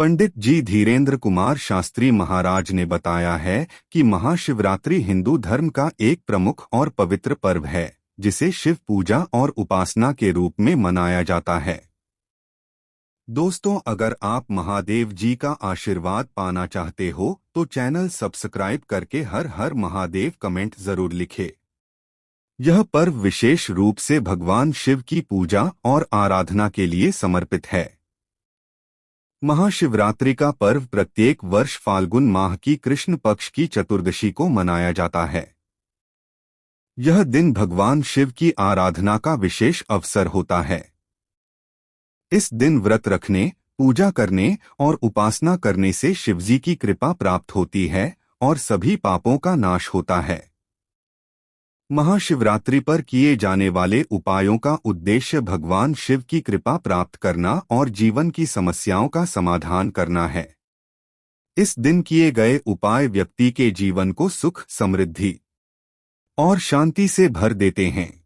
पंडित जी धीरेन्द्र कुमार शास्त्री महाराज ने बताया है कि महाशिवरात्रि हिंदू धर्म का एक प्रमुख और पवित्र पर्व है, जिसे शिव पूजा और उपासना के रूप में मनाया जाता है। दोस्तों, अगर आप महादेव जी का आशीर्वाद पाना चाहते हो तो चैनल सब्सक्राइब करके हर हर महादेव कमेंट जरूर लिखें। यह पर्व विशेष रूप से भगवान शिव की पूजा और आराधना के लिए समर्पित है। महाशिवरात्रि का पर्व प्रत्येक वर्ष फाल्गुन माह की कृष्ण पक्ष की चतुर्दशी को मनाया जाता है। यह दिन भगवान शिव की आराधना का विशेष अवसर होता है। इस दिन व्रत रखने, पूजा करने और उपासना करने से शिवजी की कृपा प्राप्त होती है और सभी पापों का नाश होता है। महाशिवरात्रि पर किए जाने वाले उपायों का उद्देश्य भगवान शिव की कृपा प्राप्त करना और जीवन की समस्याओं का समाधान करना है। इस दिन किए गए उपाय व्यक्ति के जीवन को सुख, समृद्धि और शांति से भर देते हैं।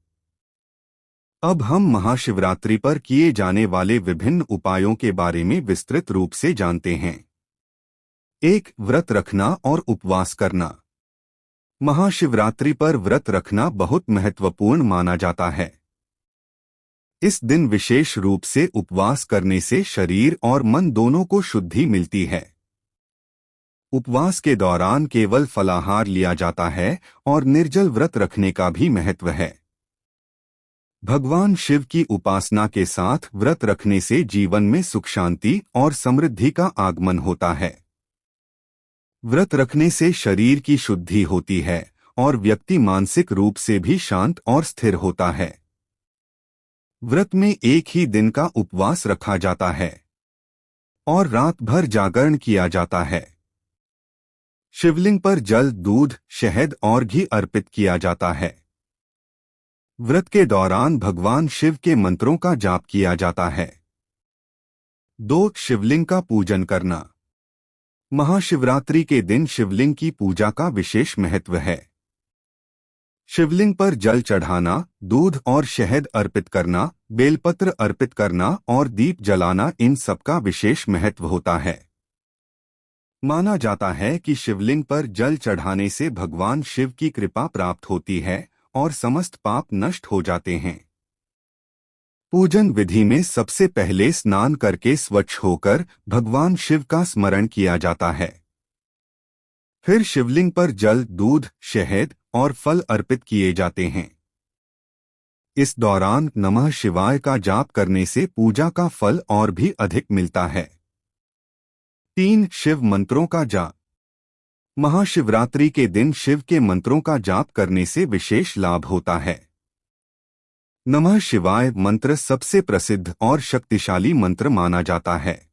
अब हम महाशिवरात्रि पर किए जाने वाले विभिन्न उपायों के बारे में विस्तृत रूप से जानते हैं। 1. व्रत रखना और उपवास करना। महाशिवरात्रि पर व्रत रखना बहुत महत्वपूर्ण माना जाता है। इस दिन विशेष रूप से उपवास करने से शरीर और मन दोनों को शुद्धि मिलती है। उपवास के दौरान केवल फलाहार लिया जाता है और निर्जल व्रत रखने का भी महत्व है। भगवान शिव की उपासना के साथ व्रत रखने से जीवन में सुख, शांति और समृद्धि का आगमन होता है। व्रत रखने से शरीर की शुद्धि होती है और व्यक्ति मानसिक रूप से भी शांत और स्थिर होता है। व्रत में एक ही दिन का उपवास रखा जाता है और रात भर जागरण किया जाता है। शिवलिंग पर जल, दूध, शहद और घी अर्पित किया जाता है। व्रत के दौरान भगवान शिव के मंत्रों का जाप किया जाता है। 2. शिवलिंग का पूजन करना। महाशिवरात्रि के दिन शिवलिंग की पूजा का विशेष महत्व है। शिवलिंग पर जल चढ़ाना, दूध और शहद अर्पित करना, बेलपत्र अर्पित करना और दीप जलाना, इन सब का विशेष महत्व होता है। माना जाता है कि शिवलिंग पर जल चढ़ाने से भगवान शिव की कृपा प्राप्त होती है और समस्त पाप नष्ट हो जाते हैं। पूजन विधि में सबसे पहले स्नान करके स्वच्छ होकर भगवान शिव का स्मरण किया जाता है। फिर शिवलिंग पर जल, दूध, शहद और फल अर्पित किए जाते हैं। इस दौरान नमः शिवाय का जाप करने से पूजा का फल और भी अधिक मिलता है। 3. शिव मंत्रों का जाप। महाशिवरात्रि के दिन शिव के मंत्रों का जाप करने से विशेष लाभ होता है। नमः शिवाय मंत्र सबसे प्रसिद्ध और शक्तिशाली मंत्र माना जाता है।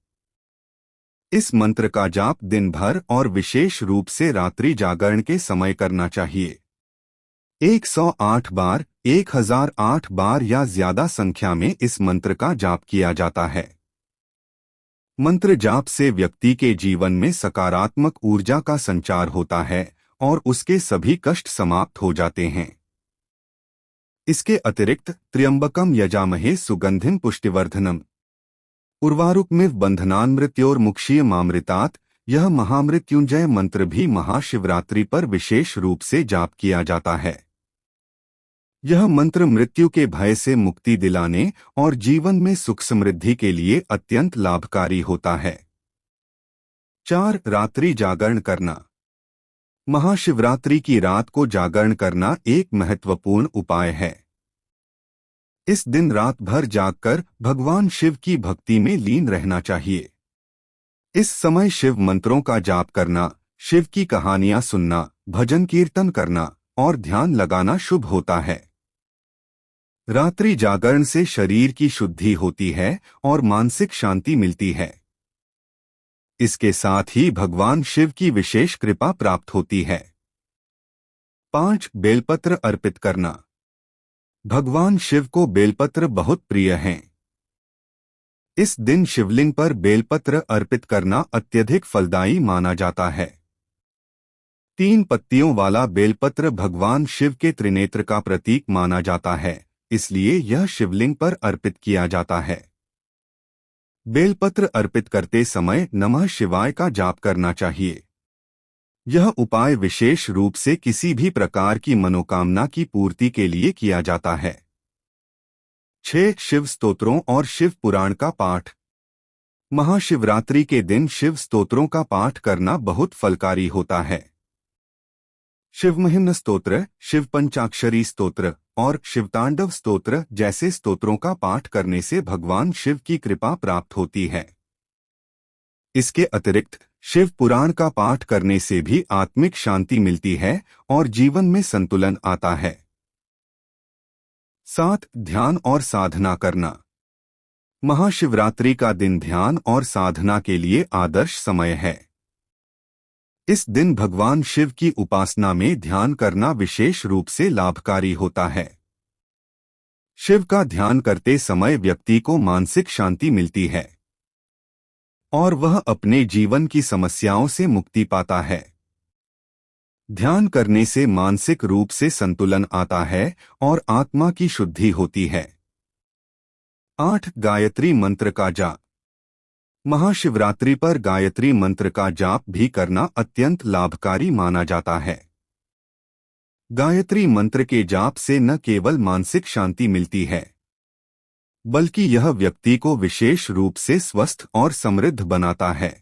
इस मंत्र का जाप दिन भर और विशेष रूप से रात्रि जागरण के समय करना चाहिए। 108 बार, 1008 बार या ज्यादा संख्या में इस मंत्र का जाप किया जाता है। मंत्र जाप से व्यक्ति के जीवन में सकारात्मक ऊर्जा का संचार होता है और उसके सभी कष्ट समाप्त हो जाते हैं। इसके अतिरिक्त त्र्यंबकम यजामहे सुगंधिम पुष्टिवर्धनम उर्वारुकमिव बंधनान्मृत्योर्मुक्षीयमामृतात्, यह महामृत्युंजय मंत्र भी महाशिवरात्रि पर विशेष रूप से जाप किया जाता है। यह मंत्र मृत्यु के भय से मुक्ति दिलाने और जीवन में सुख समृद्धि के लिए अत्यंत लाभकारी होता है। 4. रात्रि जागरण करना। महाशिवरात्रि की रात को जागरण करना एक महत्वपूर्ण उपाय है। इस दिन रात भर जागकर भगवान शिव की भक्ति में लीन रहना चाहिए। इस समय शिव मंत्रों का जाप करना, शिव की कहानियां सुनना, भजन कीर्तन करना और ध्यान लगाना शुभ होता है। रात्रि जागरण से शरीर की शुद्धि होती है और मानसिक शांति मिलती है। इसके साथ ही भगवान शिव की विशेष कृपा प्राप्त होती है। 5. बेलपत्र अर्पित करना। भगवान शिव को बेलपत्र बहुत प्रिय हैं। इस दिन शिवलिंग पर बेलपत्र अर्पित करना अत्यधिक फलदायी माना जाता है। 3 पत्तियों वाला बेलपत्र भगवान शिव के त्रिनेत्र का प्रतीक माना जाता है, इसलिए यह शिवलिंग पर अर्पित किया जाता है। बेलपत्र अर्पित करते समय नमः शिवाय का जाप करना चाहिए। यह उपाय विशेष रूप से किसी भी प्रकार की मनोकामना की पूर्ति के लिए किया जाता है। 6 शिव स्तोत्रों और शिव पुराण का पाठ। महाशिवरात्रि के दिन शिव स्तोत्रों का पाठ करना बहुत फलकारी होता है। शिव महिम्न स्तोत्र, शिव पंचाक्षरी स्तोत्र और शिवतांडव स्तोत्र जैसे स्तोत्रों का पाठ करने से भगवान शिव की कृपा प्राप्त होती है। इसके अतिरिक्त शिव पुराण का पाठ करने से भी आत्मिक शांति मिलती है और जीवन में संतुलन आता है। 7 ध्यान और साधना करना। महाशिवरात्रि का दिन ध्यान और साधना के लिए आदर्श समय है। इस दिन भगवान शिव की उपासना में ध्यान करना विशेष रूप से लाभकारी होता है। शिव का ध्यान करते समय व्यक्ति को मानसिक शांति मिलती है और वह अपने जीवन की समस्याओं से मुक्ति पाता है। ध्यान करने से मानसिक रूप से संतुलन आता है और आत्मा की शुद्धि होती है। 8 गायत्री मंत्र का जाप। महाशिवरात्रि पर गायत्री मंत्र का जाप भी करना अत्यंत लाभकारी माना जाता है। गायत्री मंत्र के जाप से न केवल मानसिक शांति मिलती है, बल्कि यह व्यक्ति को विशेष रूप से स्वस्थ और समृद्ध बनाता है।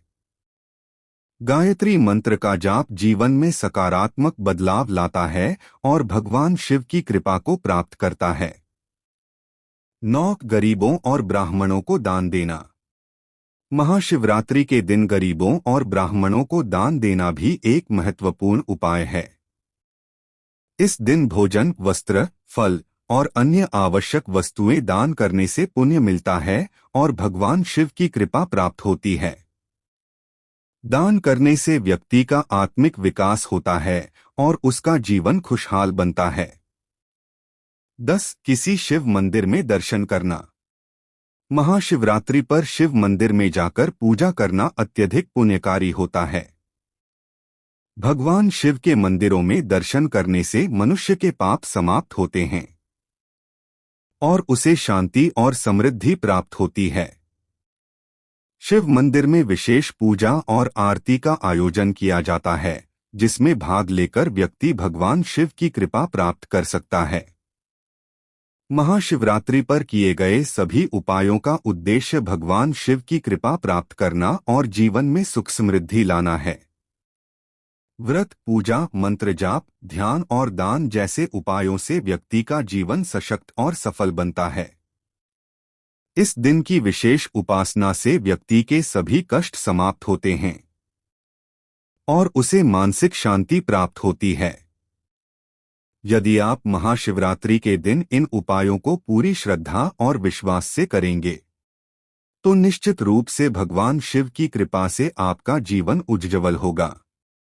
गायत्री मंत्र का जाप जीवन में सकारात्मक बदलाव लाता है और भगवान शिव की कृपा को प्राप्त करता है। 9 गरीबों और ब्राह्मणों को दान देना। महाशिवरात्रि के दिन गरीबों और ब्राह्मणों को दान देना भी एक महत्वपूर्ण उपाय है। इस दिन भोजन, वस्त्र, फल और अन्य आवश्यक वस्तुएं दान करने से पुण्य मिलता है और भगवान शिव की कृपा प्राप्त होती है। दान करने से व्यक्ति का आत्मिक विकास होता है और उसका जीवन खुशहाल बनता है। 10 किसी शिव मंदिर में दर्शन करना। महाशिवरात्रि पर शिव मंदिर में जाकर पूजा करना अत्यधिक पुण्यकारी होता है। भगवान शिव के मंदिरों में दर्शन करने से मनुष्य के पाप समाप्त होते हैं और उसे शांति और समृद्धि प्राप्त होती है। शिव मंदिर में विशेष पूजा और आरती का आयोजन किया जाता है, जिसमें भाग लेकर व्यक्ति भगवान शिव की कृपा प्राप्त कर सकता है। महाशिवरात्रि पर किए गए सभी उपायों का उद्देश्य भगवान शिव की कृपा प्राप्त करना और जीवन में सुख समृद्धि लाना है। व्रत, पूजा, मंत्र जाप, ध्यान और दान जैसे उपायों से व्यक्ति का जीवन सशक्त और सफल बनता है। इस दिन की विशेष उपासना से व्यक्ति के सभी कष्ट समाप्त होते हैं और उसे मानसिक शांति प्राप्त होती है। यदि आप महाशिवरात्रि के दिन इन उपायों को पूरी श्रद्धा और विश्वास से करेंगे, तो निश्चित रूप से भगवान शिव की कृपा से आपका जीवन उज्ज्वल होगा।